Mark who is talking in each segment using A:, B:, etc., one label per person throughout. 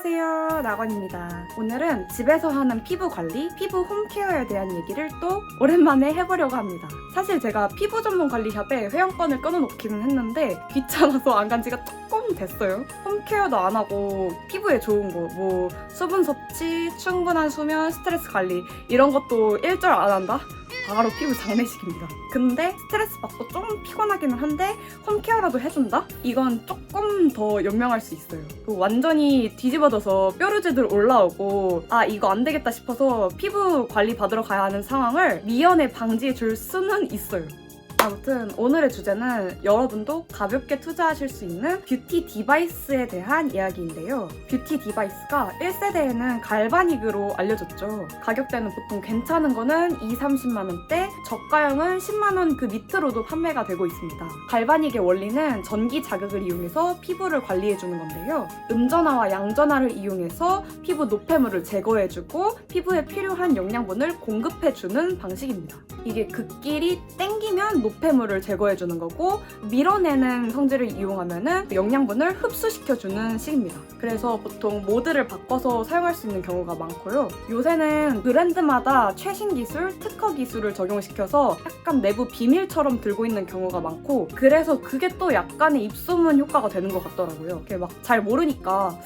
A: 안녕하세요, 나건입니다. 오늘은 집에서 하는 피부 관리, 피부 홈케어에 대한 얘기를 또 오랜만에 해보려고 합니다. 사실 제가 피부 전문 관리샵에 회원권을 끊어놓기는 했는데 귀찮아서 안 간 지가 조금 됐어요. 홈케어도 안 하고 피부에 좋은 거, 뭐 수분 섭취, 충분한 수면, 스트레스 관리 이런 것도 일절 안 한다? 바로 피부 장례식입니다. 근데 스트레스 받고 좀 피곤하기는 한데 홈케어라도 해준다? 이건 조금 더 연명할 수 있어요. 완전히 뒤집어져서 뾰루지들 올라오고 아 이거 안 되겠다 싶어서 피부 관리 받으러 가야 하는 상황을 미연에 방지해 줄 수는 있어요. 아무튼 오늘의 주제는 여러분도 가볍게 투자하실 수 있는 뷰티 디바이스에 대한 이야기인데요. 뷰티 디바이스가 1세대에는 갈바닉으로 알려졌죠. 가격대는 보통 괜찮은 거는 2, 30만 원대, 저가형은 10만 원 그 밑으로도 판매가 되고 있습니다. 갈바닉의 원리는 전기 자극을 이용해서 피부를 관리해주는 건데요. 음전화와 양전화를 이용해서 피부 노폐물을 제거해주고 피부에 필요한 영양분을 공급해주는 방식입니다. 이게 극길이 땡기면 노폐물을 제거해주는 거고 밀어내는 성질을 이용하면 영양분을 흡수시켜주는 식입니다. 그래서 보통 모드를 바꿔서 사용할 수 있는 경우가 많고요. 요새는 브랜드마다 최신 기술, 특허 기술을 적용시켜서 약간 내부 비밀처럼 들고 있는 경우가 많고 그래서 그게 또 약간의 입소문 효과가 되는 것 같더라고요. 막 잘 모르니까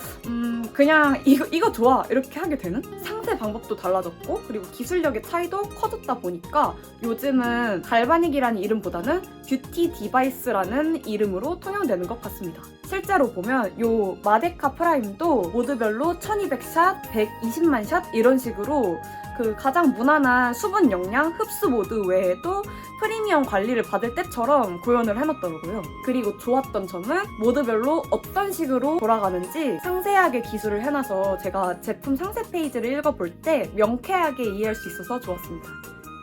A: 그냥 이거 좋아 이렇게 하게 되는? 상세 방법도 달라졌고 그리고 기술력의 차이도 커졌다 보니까 요즘은 갈바닉이라는 이름보다는 뷰티 디바이스라는 이름으로 통용되는 것 같습니다. 실제로 보면 요 마데카 프라임도 모드별로 1200샷, 120만 샷 이런 식으로 그 가장 무난한 수분 영양 흡수 모드 외에도 프리미엄 관리를 받을 때처럼 구현을 해놨더라고요. 그리고 좋았던 점은 모드별로 어떤 식으로 돌아가는지 상세하게 기술을 해놔서 제가 제품 상세 페이지를 읽어볼 때 명쾌하게 이해할 수 있어서 좋았습니다.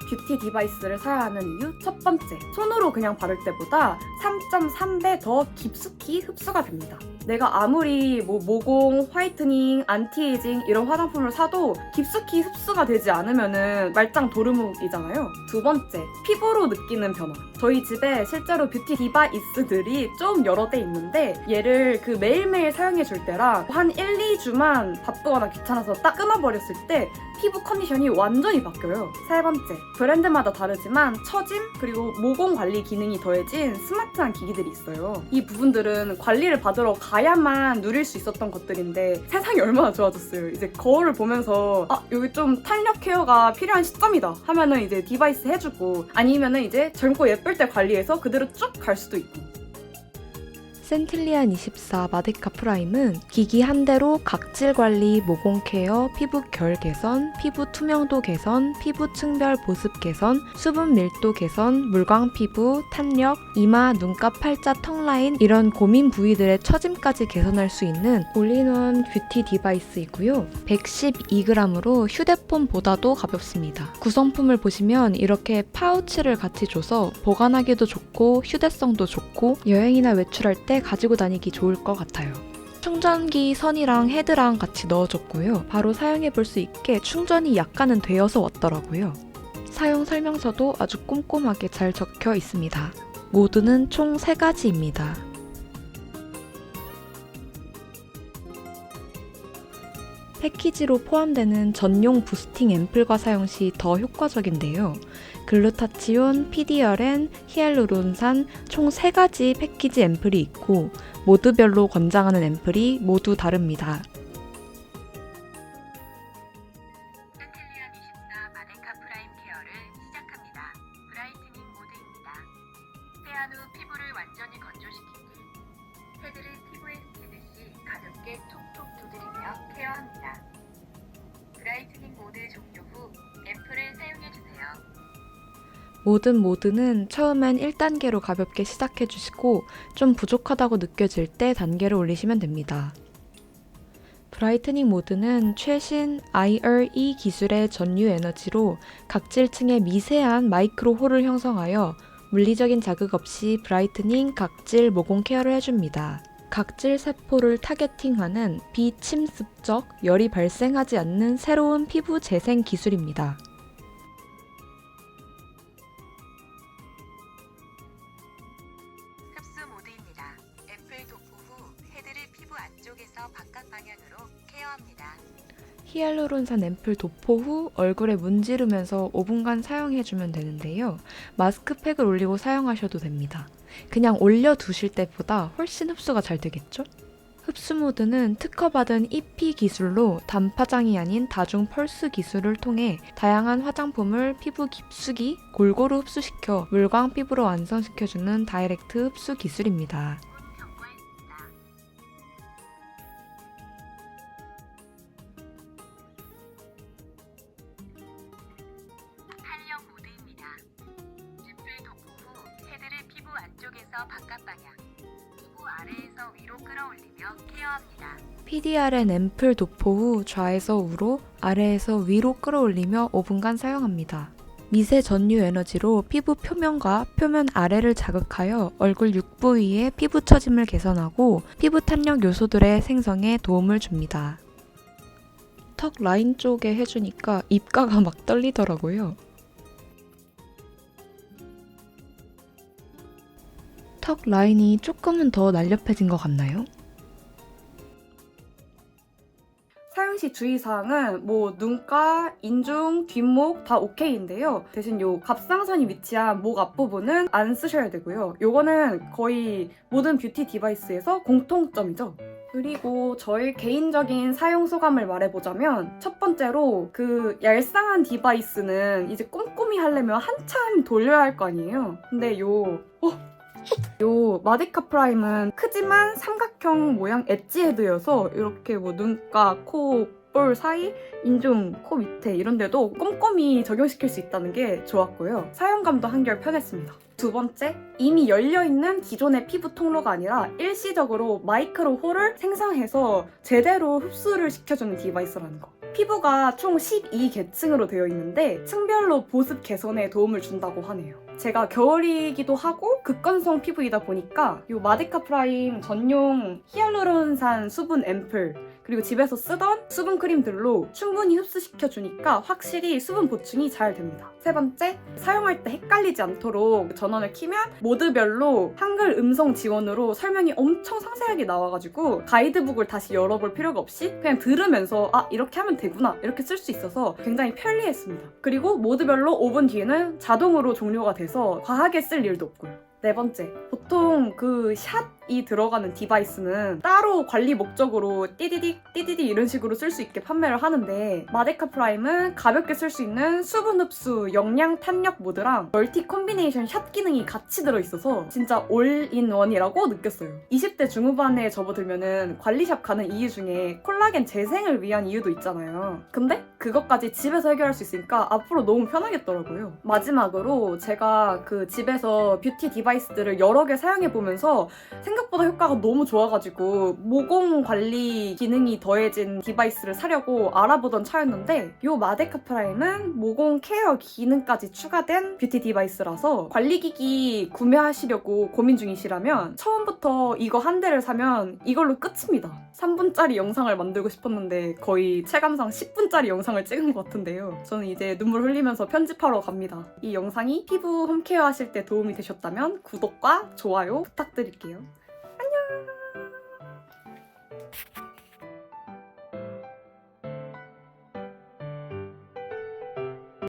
A: 뷰티 디바이스를 사야 하는 이유 첫 번째, 손으로 그냥 바를 때보다 3.3배 더 깊숙이 흡수가 됩니다. 내가 아무리 모공, 화이트닝, 안티에이징 이런 화장품을 사도 깊숙이 흡수가 되지 않으면 말짱 도루묵이잖아요. 두 번째, 피부로 느끼는 변화. 저희 집에 실제로 뷰티 디바이스들이 좀 여러 대 있는데 얘를 그 매일매일 사용해 줄 때랑 한 1, 2주만 바쁘거나 귀찮아서 딱 끊어버렸을 때 피부 컨디션이 완전히 바뀌어요. 세 번째, 브랜드마다 다르지만 처짐 그리고 모공 관리 기능이 더해진 스마트한 기기들이 있어요. 이 부분들은 관리를 받으러 가야만 누릴 수 있었던 것들인데 세상이 얼마나 좋아졌어요. 이제 거울을 보면서 아 여기 좀 탄력 케어가 필요한 시점이다 하면은 이제 디바이스 해주고 아니면은 이제 젊고 예쁠 때 관리해서 그대로 쭉 갈 수도 있고.
B: 센틸리안 24 마데카 프라임은 기기 한 대로 각질 관리, 모공 케어, 피부 결 개선, 피부 투명도 개선, 피부 층별 보습 개선, 수분 밀도 개선, 물광 피부, 탄력, 이마, 눈가, 팔자, 턱 라인 이런 고민 부위들의 처짐까지 개선할 수 있는 올인원 뷰티 디바이스이고요. 112g으로 휴대폰보다도 가볍습니다. 구성품을 보시면 이렇게 파우치를 같이 줘서 보관하기도 좋고 휴대성도 좋고 여행이나 외출할 때 가지고 다니기 좋을 것 같아요. 충전기 선이랑 헤드랑 같이 넣어줬고요. 바로 사용해 볼 수 있게 충전이 약간은 되어서 왔더라고요. 사용 설명서도 아주 꼼꼼하게 잘 적혀 있습니다. 모드는 총 3가지입니다. 패키지로 포함되는 전용 부스팅 앰플과 사용 시 더 효과적인데요. 글루타치온, PDRN, 히알루론산 총 3가지 패키지 앰플이 있고 모드별로 권장하는 앰플이 모두 다릅니다.
C: 센틸리안 24 마데카 프라임 케어를 시작합니다. 브라이트닝 모드입니다. 세안 후 피부를 완전히 건조시킨 뒤 패드를 피부에 스치듯이 가볍게 톡톡 두드리며 케어합니다. 브라이트닝 모드 종료 후 앰플을 사용해주세요.
B: 모든 모드는 처음엔 1단계로 가볍게 시작해주시고 좀 부족하다고 느껴질 때 단계를 올리시면 됩니다. 브라이트닝 모드는 최신 IRE 기술의 전류 에너지로 각질층에 미세한 마이크로 홀을 형성하여 물리적인 자극 없이 브라이트닝, 각질, 모공 케어를 해줍니다. 각질 세포를 타겟팅하는 비침습적, 열이 발생하지 않는 새로운 피부 재생 기술입니다.
C: 흡수 모드입니다. 앰플 도포 후 헤드를 피부 안쪽에서 바깥 방향으로 케어
B: 히알루론산 앰플 도포 후 얼굴에 문지르면서 5분간 사용해주면 되는데요. 마스크팩을 올리고 사용하셔도 됩니다. 그냥 올려두실 때보다 훨씬 흡수가 잘 되겠죠? 흡수 모드는 특허받은 EP 기술로 단파장이 아닌 다중 펄스 기술을 통해 다양한 화장품을 피부 깊숙이 골고루 흡수시켜 물광 피부로 완성시켜주는 다이렉트 흡수 기술입니다.
C: 경고했습니다. 탄력 모드입니다. 앰플 도포 후 헤드를 피부 안쪽에서 바깥 방향, 피부 아래에서 위로 끌어올리며 케어합니다.
B: PDRN 앰플 도포 후 좌에서 우로, 아래에서 위로 끌어올리며 5분간 사용합니다. 미세 전류 에너지로 피부 표면과 표면 아래를 자극하여 얼굴 육부위의 피부 처짐을 개선하고 피부 탄력 요소들의 생성에 도움을 줍니다. 턱 라인 쪽에 해주니까 입가가 막 떨리더라고요. 턱 라인이 조금은 더 날렵해진 것 같나요?
A: 사용 시 주의사항은 뭐 눈가, 인중, 뒷목 다 오케이인데요. 대신 요 갑상선이 위치한 목 앞부분은 안 쓰셔야 되고요. 요거는 거의 모든 뷰티 디바이스에서 공통점이죠. 그리고 저의 개인적인 사용 소감을 말해보자면 첫 번째로 그 얄쌍한 디바이스는 이제 꼼꼼히 하려면 한참 돌려야 할 거 아니에요. 근데 요 마데카 프라임은 크지만 삼각형 모양 엣지 헤드여서 이렇게 뭐 눈가, 코, 볼 사이, 인중, 코 밑에 이런 데도 꼼꼼히 적용시킬 수 있다는 게 좋았고요. 사용감도 한결 편했습니다. 두 번째, 이미 열려있는 기존의 피부 통로가 아니라 일시적으로 마이크로 홀을 생성해서 제대로 흡수를 시켜주는 디바이스라는 거. 피부가 총 12계층으로 되어 있는데 층별로 보습 개선에 도움을 준다고 하네요. 제가 겨울이기도 하고 극건성 피부이다 보니까 이 마데카 프라임 전용 히알루론산 수분 앰플 그리고 집에서 쓰던 수분 크림들로 충분히 흡수시켜주니까 확실히 수분 보충이 잘 됩니다. 세 번째, 사용할 때 헷갈리지 않도록 전원을 키면 모드별로 한글 음성 지원으로 설명이 엄청 상세하게 나와가지고 가이드북을 다시 열어볼 필요가 없이 그냥 들으면서 아 이렇게 하면 되구나 이렇게 쓸 수 있어서 굉장히 편리했습니다. 그리고 모드별로 5분 뒤에는 자동으로 종료가 돼서 과하게 쓸 일도 없고요. 네 번째, 보통 그 샷이 들어가는 디바이스는 따로 관리 목적으로 띠디디 이런 식으로 쓸 수 있게 판매를 하는데 마데카 프라임은 가볍게 쓸 수 있는 수분 흡수, 영양 탄력 모드랑 멀티 콤비네이션 샷 기능이 같이 들어있어서 진짜 올인원이라고 느꼈어요. 20대 중후반에 접어들면은 관리샵 가는 이유 중에 콜라겐 재생을 위한 이유도 있잖아요. 근데 그것까지 집에서 해결할 수 있으니까 앞으로 너무 편하겠더라고요. 마지막으로 제가 그 집에서 뷰티 디바이스들을 여러 개 사용해보면서 생각보다 효과가 너무 좋아가지고 모공 관리 기능이 더해진 디바이스를 사려고 알아보던 차였는데 이 마데카 프라임은 모공 케어 기능까지 추가된 뷰티 디바이스라서 관리기기 구매하시려고 고민 중이시라면 처음부터 이거 한 대를 사면 이걸로 끝입니다. 3분짜리 영상을 만들고 싶었는데 거의 체감상 10분짜리 영상을 찍은 것 같은데요. 저는 이제 눈물 흘리면서 편집하러 갑니다. 이 영상이 피부 홈케어 하실 때 도움이 되셨다면 구독과 좋아요 부탁드릴게요.